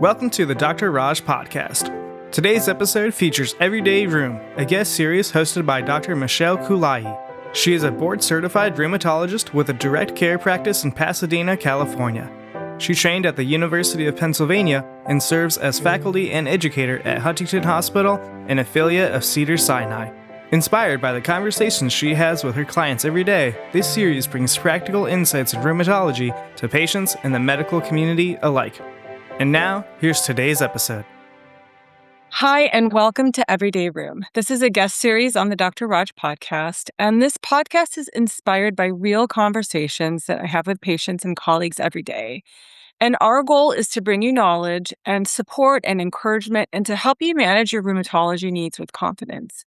Welcome to the Dr. Raj podcast. Today's episode features Everyday Rheum, a guest series hosted by Dr. Michelle Koolaee. She is a board-certified rheumatologist with a direct care practice in Pasadena, California. She trained at the University of Pennsylvania and serves as faculty and educator at Huntington Hospital, an affiliate of Cedars-Sinai. Inspired by the conversations she has with her clients every day, this series brings practical insights in rheumatology to patients and the medical community alike. And now, here's today's episode. Hi, and welcome to Everyday Rheum. This is a guest series on the Dr. Raj podcast, and this podcast is inspired by real conversations that I have with patients and colleagues every day. And our goal is to bring you knowledge and support and encouragement and to help you manage your rheumatology needs with confidence.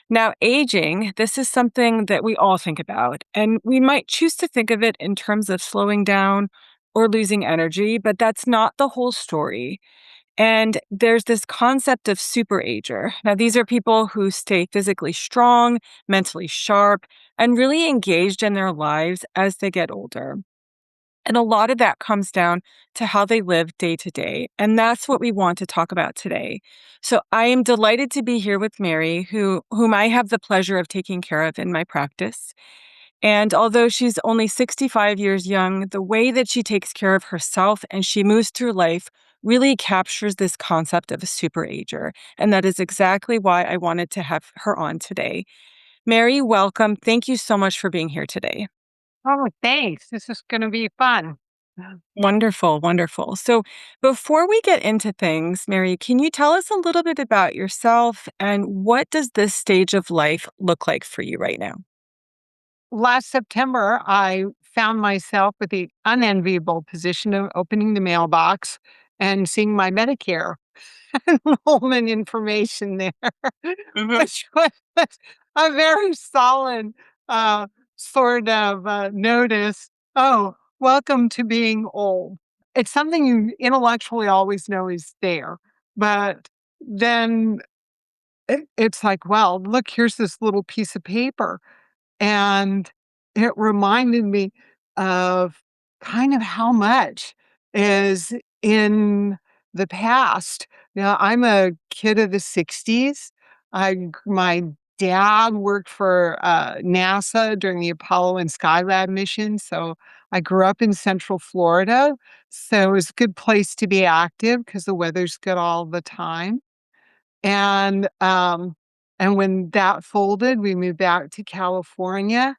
Now, aging, this is something that we all think about, and we might choose to think of it in terms of slowing down or losing energy, but that's not the whole story. And there's this concept of Super-Ager. Now, these are people who stay physically strong, mentally sharp, and really engaged in their lives as they get older. And a lot of that comes down to how they live day to day. And that's what we want to talk about today. So I am delighted to be here with Mary, whom I have the pleasure of taking care of in my practice. And although she's only 65 years young, the way that she takes care of herself and she moves through life really captures this concept of a super-ager. And that is exactly why I wanted to have her on today. Mary, welcome. Thank you so much for being here today. Oh, thanks. This is going to be fun. Wonderful, wonderful. So before we get into things, Mary, can you tell us a little bit about yourself and what does this stage of life look like for you right now? Last September, I found myself with the unenviable position of opening the mailbox and seeing my Medicare enrollment information there, which was a very solid sort of notice. Oh, welcome to being old. It's something you intellectually always know is there, but then it's like, well, look, here's this little piece of paper. And it reminded me of kind of how much is in the past. Now, I'm a kid of the 60s. My dad worked for NASA during the Apollo and Skylab missions. So I grew up in Central Florida. So it was a good place to be active because the weather's good all the time. And when that folded, we moved back to California.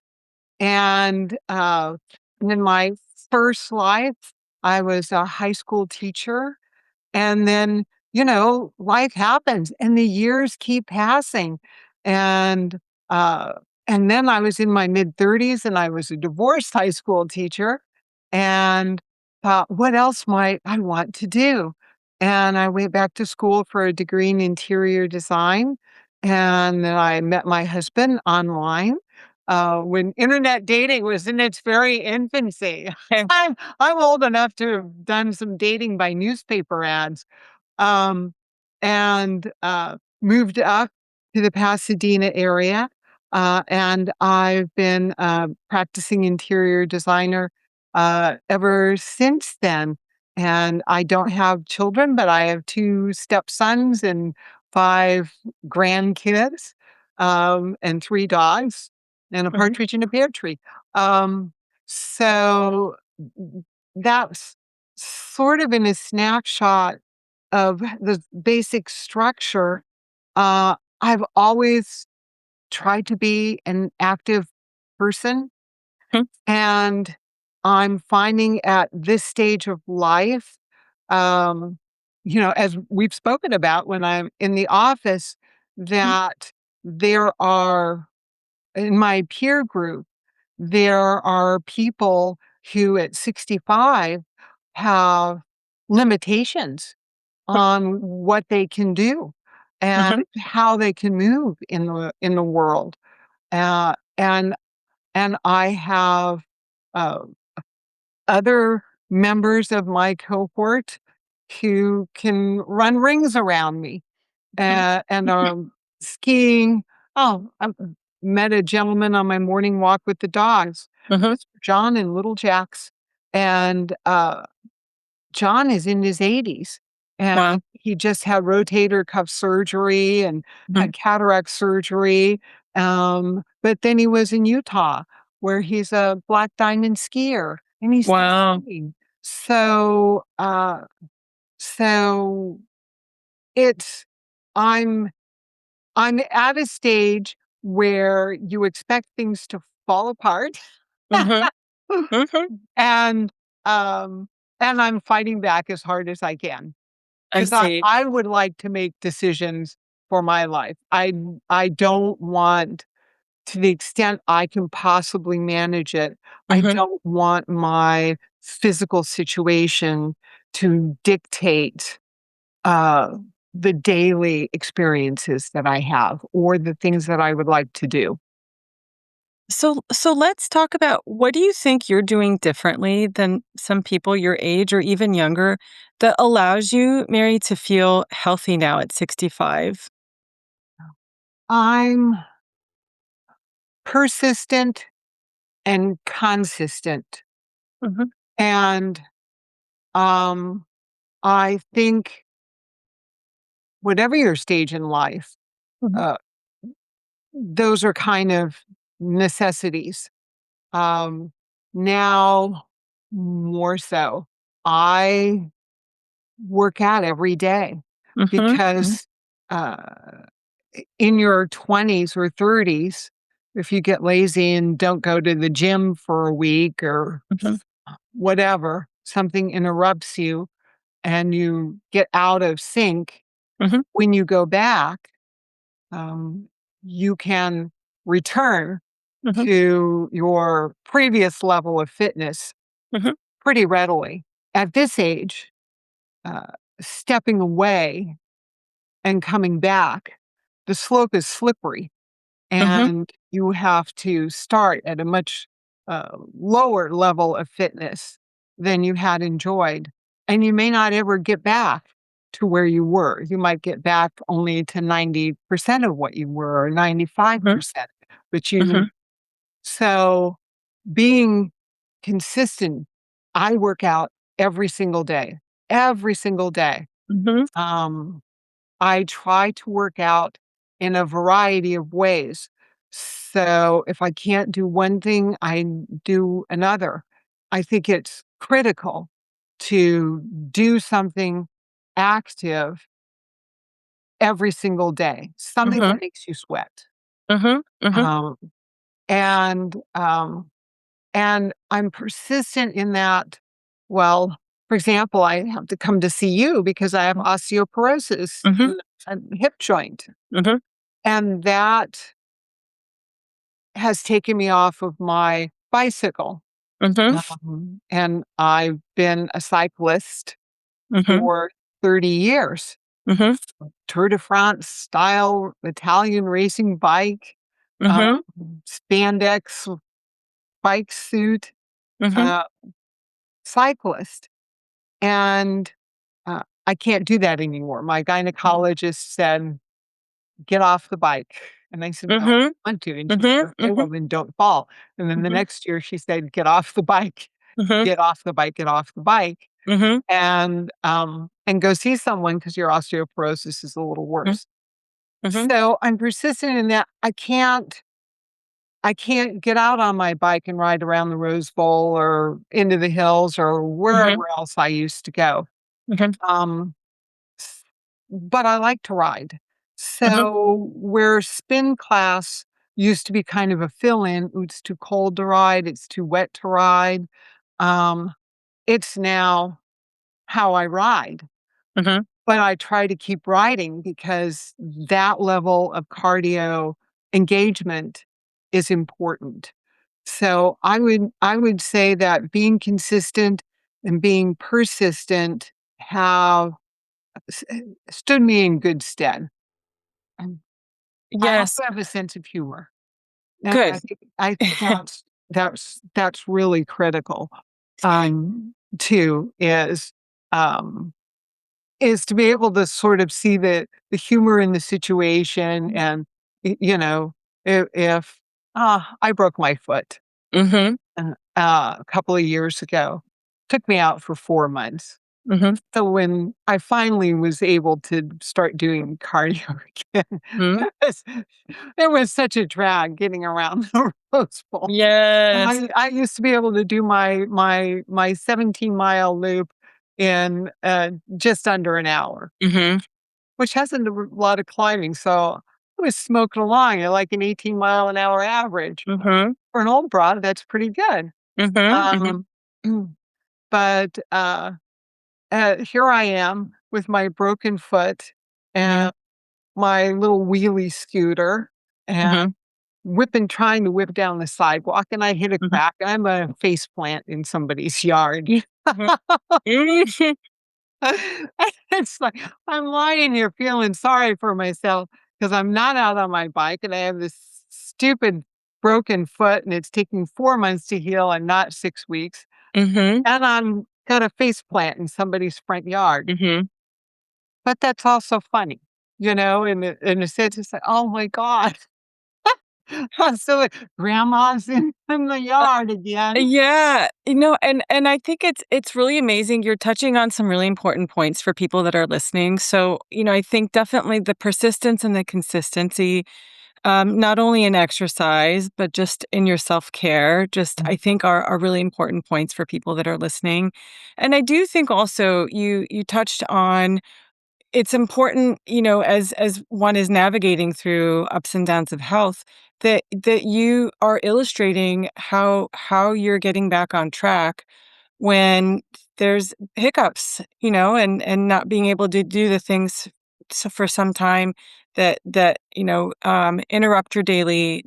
And in my first life, I was a high school teacher. And then, life happens and the years keep passing. And uh, and then I was in my mid-30s and I was a divorced high school teacher. And thought, what else might I want to do? And I went back to school for a degree in interior design. And then I met my husband online when internet dating was in its very infancy. I'm old enough to have done some dating by newspaper ads, um, and moved up to the Pasadena area. And I've been practicing interior designer ever since then. And I don't have children, but I have 2 stepsons and 5 grandkids, and 3 dogs and a partridge in a pear tree. So that's sort of in a snapshot of the basic structure. I've always tried to be an active person, Mhm. and I'm finding at this stage of life, um, as we've spoken about when I'm in the office, that there are, in my peer group, there are people who at 65 have limitations on what they can do and how they can move in the world. Uh, and and I have uh, other members of my cohort who can run rings around me and are skiing. Oh, I met a gentleman on my morning walk with the dogs. It's John and Little Jack's, and John is in his 80s. And Wow. he just had rotator cuff surgery and Mhm. had cataract surgery. But then he was in Utah, where he's a black diamond skier, and he's still Wow. skiing. So, so it's I'm I'm at a stage where you expect things to fall apart. Mhm. Mhm. And, um, and I'm fighting back as hard as I can, I 'cause I see. I would like to make decisions for my life. I don't want, to the extent I can possibly manage it, I Mhm. don't want my physical situation to dictate, uh, the daily experiences that I have or the things that I would like to do. So let's talk about, what do you think you're doing differently than some people your age or even younger that allows you, Mary, to feel healthy now at 65? I'm persistent and consistent. Mhm. And, um, I think whatever your stage in life, Mhm. uh, those are kind of necessities. Um, Now more so, I work out every day Mhm. Mhm. because, uh, in your 20s or 30s, if you get lazy and don't go to the gym for a week or Mhm. whatever, something interrupts you and you get out of sync, Mhm. when you go back, um, you can return Mhm. to your previous level of fitness Mhm. pretty readily. At this age, uh, stepping away and coming back, the slope is slippery, Mhm. and you have to start at a much lower level of fitness than you had enjoyed. And you may not ever get back to where you were. You might get back only to 90% of what you were, or Mhm. 95%. But Mhm. so being consistent, I work out every single day. Mhm. Um, I try to work out in a variety of ways. So if I can't do one thing, I do another. I think it's critical to do something active every single day, something that Mhm. makes you sweat. Mhm. Mhm. Um, and um, and I'm persistent in that. Well, for example, I have to come to see you because I have osteoporosis Mhm. in a hip joint. Mhm. And that has taken me off of my bicycle. Mhm. And I've been a cyclist Mhm. for 30 years. Mhm. Tour de France style Italian racing bike, um, Mhm. spandex bike suit, Mhm. uh, cyclist. And I can't do that anymore. My gynecologist said, "Get off the bike." And I said, "Well, Mhm. I want to." And she Mhm. said, "Okay, well, Mhm. then don't fall." And then the Mhm. next year she said, "Get off the bike, Mhm. get off the bike, get off the bike, Mhm. and go see someone because your osteoporosis is a little Mhm. worse." Mhm. So I'm persistent in that I can't get out on my bike and ride around the Rose Bowl or into the hills or Mhm. wherever else I used to go. Mhm. Um, s- but I like to ride. Mhm. So where spin class used to be kind of a fill-in, "Ooh, it's too cold to ride, it's too wet to ride." Um, it's now how I ride. Mhm. But I try to keep riding because that level of cardio engagement is important. So I would say that being consistent and being persistent have s stood me in good stead. And I Yes. also have a sense of humor, and Good. I think that's really critical, too, um is to be able to sort of see the humor in the situation and, if I broke my foot, Mhm. a couple of years ago. Took me out for 4 months. Mm-hmm. So when I finally was able to start doing cardio again, Mm-hmm. it was such a drag getting around the Rose Bowl. Yes. I used to be able to do my 17-mile loop in just under an hour, Mm-hmm. which hasn't a lot of climbing. So I was smoking along at like an 18-mile-an-hour average. Mm-hmm. For an old broad, that's pretty good. Mm-hmm. Um, but here I am with my broken foot Mm-hmm. and my little wheelie scooter and Mm-hmm. trying to whip down the sidewalk, and I hit a Mm-hmm. crack. I'm a face plant in somebody's yard. Mm-hmm. Mm-hmm. It's like I'm lying here feeling sorry for myself because I'm not out on my bike and I have this stupid broken foot and it's taking 4 months to heal and not 6 weeks. Mm-hmm. And I'm got a face plant in somebody's front yard. Mm-hmm. But that's also funny, in a sense, it's like, "Oh my god." So, like, grandma's in the yard again. Yeah, and I think it's really amazing. You're touching on some really important points for people that are listening. So, I think definitely the persistence and the consistency, not only in exercise, but just in your self-care, just I think are really important points for people that are listening. And I do think also you touched on it's important, as one is navigating through ups and downs of health, that you are illustrating how you're getting back on track when there's hiccups, and not being able to do the things for some time that interrupt your daily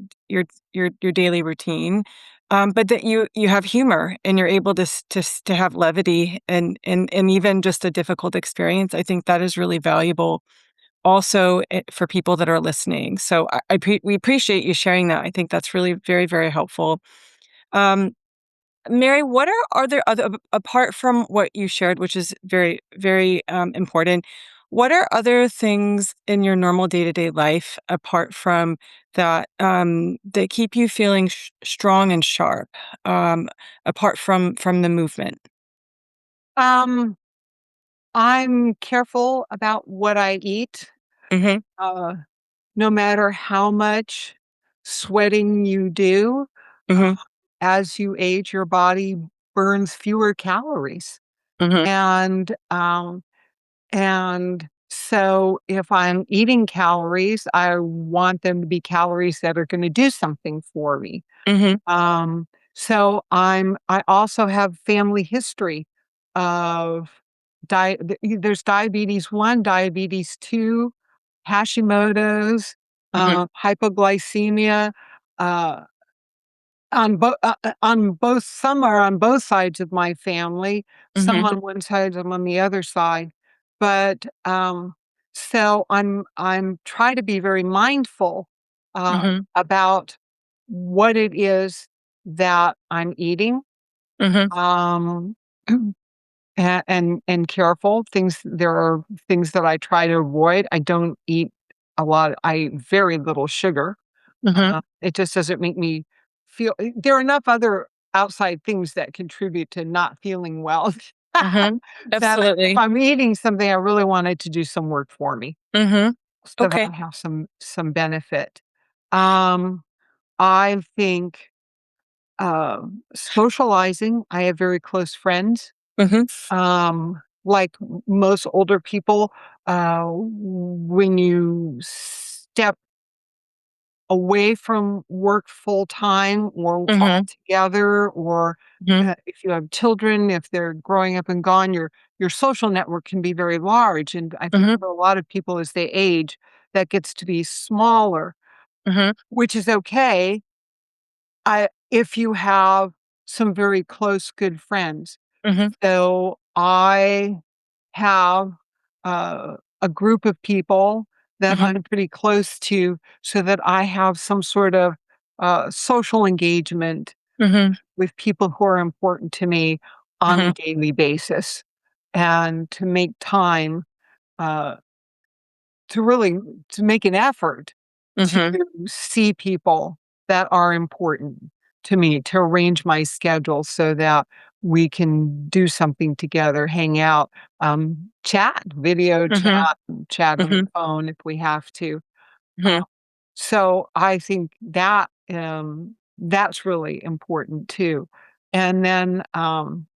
routine. But that you have humor and you're able to have levity and even just a difficult experience. I think that is really valuable also for people that are listening. So we appreciate you sharing that. I think that's really very, very helpful. Um, Mary, what are there other apart from what you shared, which is very, very important? What are other things in your normal day-to-day life apart from that that keep you feeling strong and sharp? Um, Apart from the movement. Um, I'm careful about what I eat. Mm-hmm. Uh, no matter how much sweating you do, uh, Mm-hmm. as you age, your body burns fewer calories. Mm-hmm. And, um And so if I'm eating calories, I want them to be calories that are gonna do something for me. Mm-hmm. I also have family history of there's diabetes 1, diabetes 2, Hashimoto's, Mm-hmm. hypoglycemia, uh on both some are on both sides of my family, some Mm-hmm. on one side, some on the other side, but, so I'm try to be very mindful, Mm-hmm. about what it is that I'm eating, Mm-hmm. um, and careful. There are things that I try to avoid. I don't eat I eat very little sugar. Mm-hmm. It just doesn't make me there are enough other outside things that contribute to not feeling well Mm-hmm. that if Absolutely. I'm eating something, I really want it to do some work for me Mm-hmm. so that Okay. I have some benefit. Um, I think, socializing, I have very close friends. Mm-hmm. Like most older people, when you step away from work full time or Mm-hmm. altogether, or Mm-hmm. if you have children, if they're growing up and gone, your social network can be very large. And I think Mm-hmm. for a lot of people as they age, that gets to be smaller, Mm-hmm. which is okay. If you have some very close, good friends. Mm-hmm. So I have, a group of people that Mm-hmm. I'm pretty close to so that I have some sort of, social engagement Mm-hmm. with people who are important to me on a Mm-hmm. daily basis, and to make time, uh, to really to make an effort to Mm-hmm. see people that are important to me, to arrange my schedule so that we can do something together, hang out, chat, video Mhm. chat on the Mhm. phone if we have to. Mhm. So I think that, that's really important too. And then,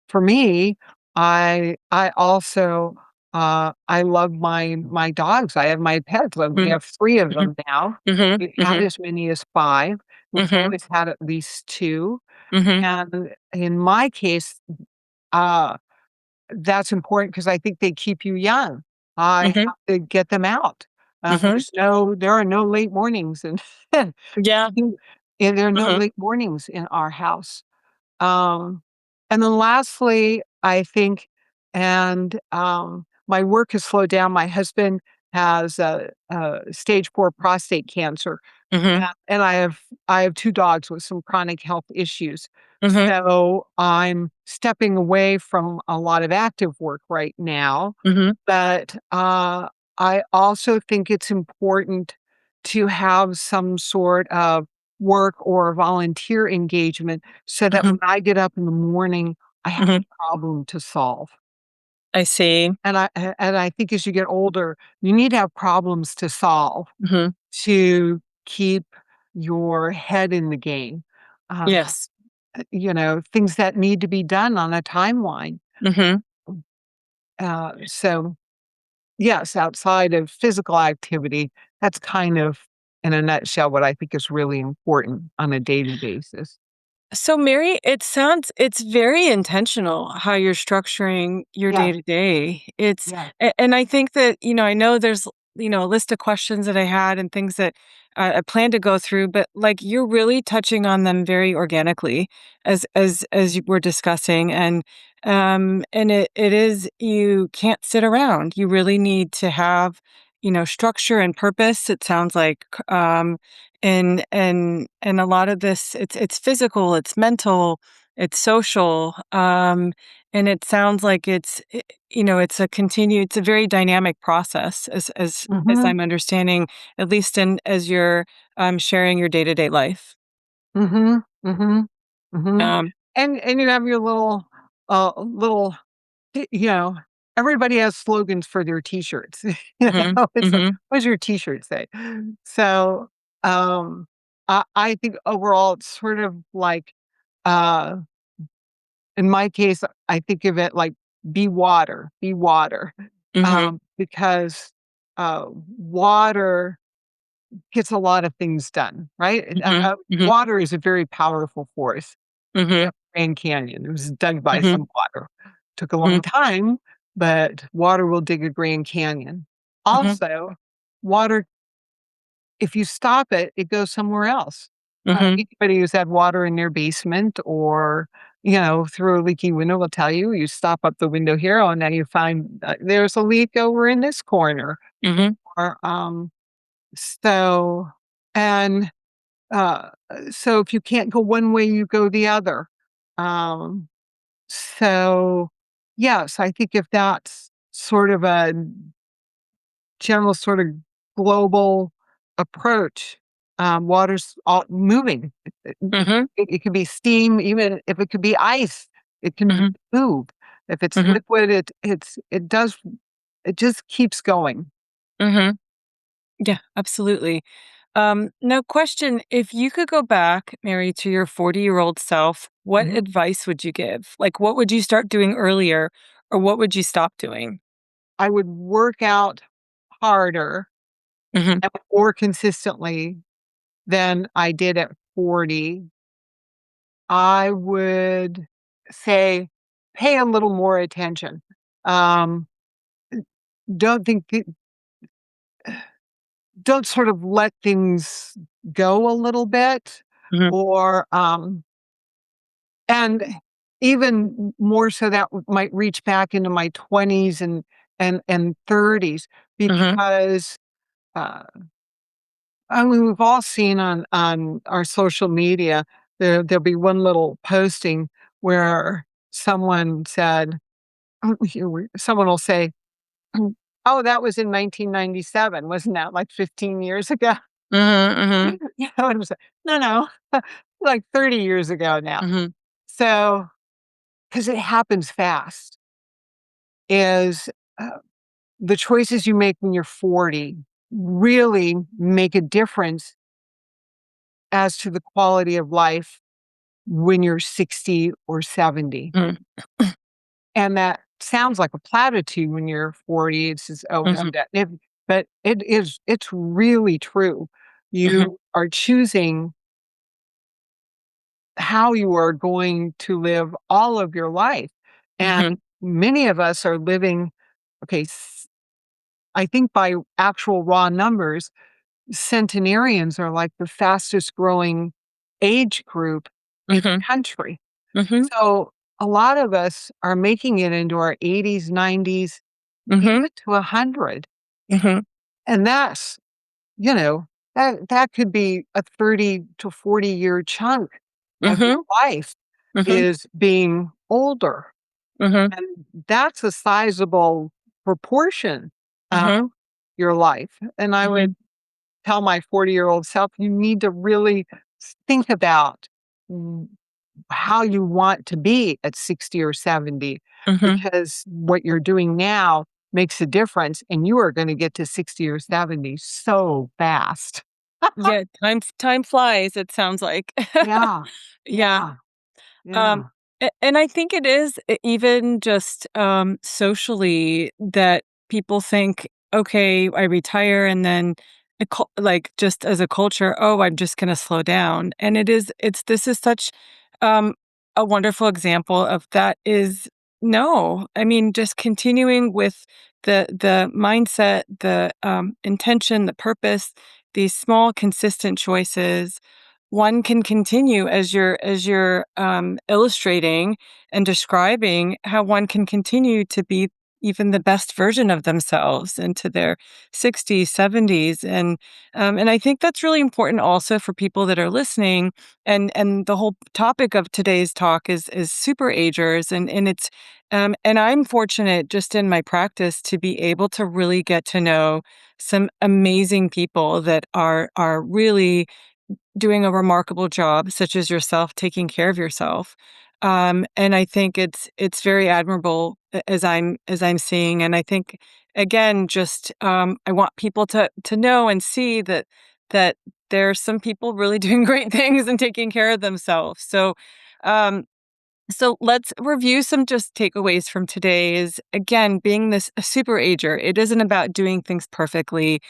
for me, I also, I love my dogs. I have my pets. Well, we Mhm. have 3 of Mhm. them now. Mhm. We've had Mhm. as many as 5. We've Mhm. always had at least 2. Mhm. And in my case, uh that's important because I think they keep you young. I Mhm. have to get them out. Mhm. There are no late mornings and Yeah. and there are no Mhm. late mornings in our house. Um, and then lastly, I think my work has slowed down. My husband has, stage 4 prostate cancer, Mhm. and I have 2 dogs with some chronic health issues. Mhm. So, I'm stepping away from a lot of active work right now, Mhm. but, I also think it's important to have some sort of work or volunteer engagement so that when Mhm. I get up in the morning, I have Mhm. a problem to solve. I see. And I think as you get older, you need to have problems to solve Mhm. to keep your head in the game. Um, Yes. things that need to be done on a timeline. Mhm. So yes, outside of physical activity, that's kind of in a nutshell what I think is really important on a daily basis. So, Mary, it's very intentional how you're structuring your Yeah, day to day. yeah. And I think that, I know there's, a list of questions that I had and things that I plan to go through, but like you're really touching on them very organically as you were discussing. And it is, you can't sit around. You really need to have, structure and purpose. It sounds like, and a lot of this, it's physical, it's mental, it's social, and it sounds like it's a very dynamic process as Mhm, I'm understanding, at least in as you're sharing your day-to-day life. mhm, mhm, mhm. um And you have your little you know, everybody has slogans for their T-shirts. mhm, It's like, mhm, "What does your T-shirt say?" So, I think overall it's sort of like, uh, in my case, I think of it like be water, mhm, because, water gets a lot of things done, right? mhm, mhm, Water is a very powerful force. mhm, Grand Canyon. It was dug by mhm, some water. Took a long mhm, time, but water will dig a Grand Canyon. mhm, Also, water, if you stop it, it goes somewhere else. mhm, Anybody who's had water in their basement or, through a leaky window will tell you, you stop up the window here, oh, now you find there's a leak over in this corner. mhm, Or, so, and so if you can't go one way, you go the other. Um, So, yes, I think if that's sort of a general sort of global approach, water's all moving. It mhm, it could be steam, even if it could be ice, it can mhm, move. If it's mhm, liquid, it just keeps going. mhm. Yeah, absolutely. Now, question: if you could go back, Mary, to your 40-year-old self, what Mhm. advice would you give? Like, what would you start doing earlier, or what would you stop doing? I would work out harder Mhm, and more consistently than I did at 40. I would say pay a little more attention. Um, don't think th don't sort of let things go a little bit mhm, or, and even more so that might reach back into my 20s and 30s mhm, because, uh, I mean, we've all seen on our social media, there'll be one little posting where someone said someone will say, "Mm, oh, that was in 1997. Wasn't that like 15 years ago?" mhm, mhm, And it was like, "No, no, like 30 years ago now." mhm, So, because it happens fast, is the choices you make when you're 40 really make a difference as to the quality of life when you're 60 or 70. Mm. And that sounds like a platitude when you're 40. It's just, oh, Mhm. but it's really true. Mhm. You are choosing how you are going to live all of your life. Mhm. And many of us are living, okay, I think by actual raw numbers, centenarians are like the fastest growing age group in the Mhm. country. Mhm. So a lot of us are making it into our 80s, 90s, Mhm. even to 100. Mhm. And that's, you know, that could be a 30 to 40-year chunk of your Mhm. life Mhm. is being older. Mhm. And that's a sizable proportion of Mhm. your life. And I would Mhm. tell my 40-year-old self, you need to really think about how you want to be at 60 or 70, Mhm. because what you're doing now makes a difference, and you are going to get to 60 or 70 so fast. Yeah, time flies, it sounds like. Yeah, Yeah. yeah, Um, yeah. and I think it is even just socially that people think, okay, I retire and then like just as a culture, oh, I'm just going to slow down. And this is such um, a wonderful example of that is no. I mean, just continuing with the mindset, the intention, the purpose, these small, consistent choices one can continue as you're illustrating and describing how one can continue to be even the best version of themselves into their 60s 70s and I think that's really important also for people that are listening and the whole topic of today's talk is super agers and it's and I'm fortunate just in my practice to be able to really get to know some amazing people that are really doing a remarkable job, such as yourself, taking care of yourself. And I think it's very admirable as I'm seeing. And I think again, just I want people to know and see that there's some people really doing great things and taking care of themselves. Um, so let's review some just takeaways from today is again, being this a super ager, it isn't about doing things perfectly.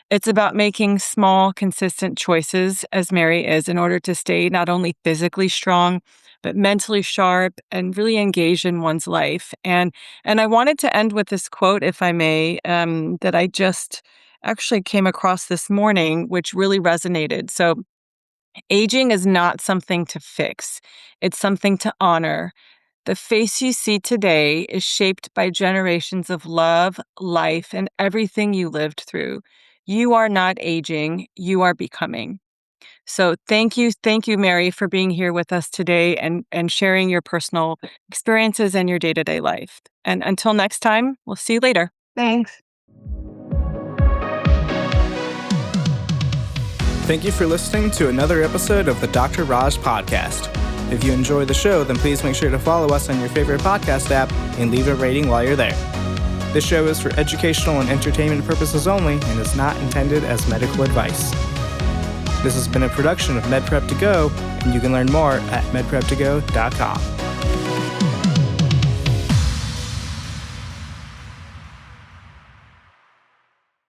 It's about making small, consistent choices as Mary is in order to stay not only physically strong, but mentally sharp and really engaged in one's life. And I wanted to end with this quote, if I may, that I just actually came across this morning, which really resonated. So aging is not something to fix. It's something to honor. The face you see today is shaped by generations of love, life, and everything you lived through. You are not aging, you are becoming. So thank you, Mary, for being here with us today and sharing your personal experiences and your day-to-day life. And until next time, we'll see you later. Thanks. Thank you for listening to another episode of the Dr. Raj podcast. If you enjoy the show, then please make sure to follow us on your favorite podcast app and leave a rating while you're there. This show is for educational and entertainment purposes only and is not intended as medical advice. This has been a production of MedPrep2Go, and you can learn more at medprep2go.com.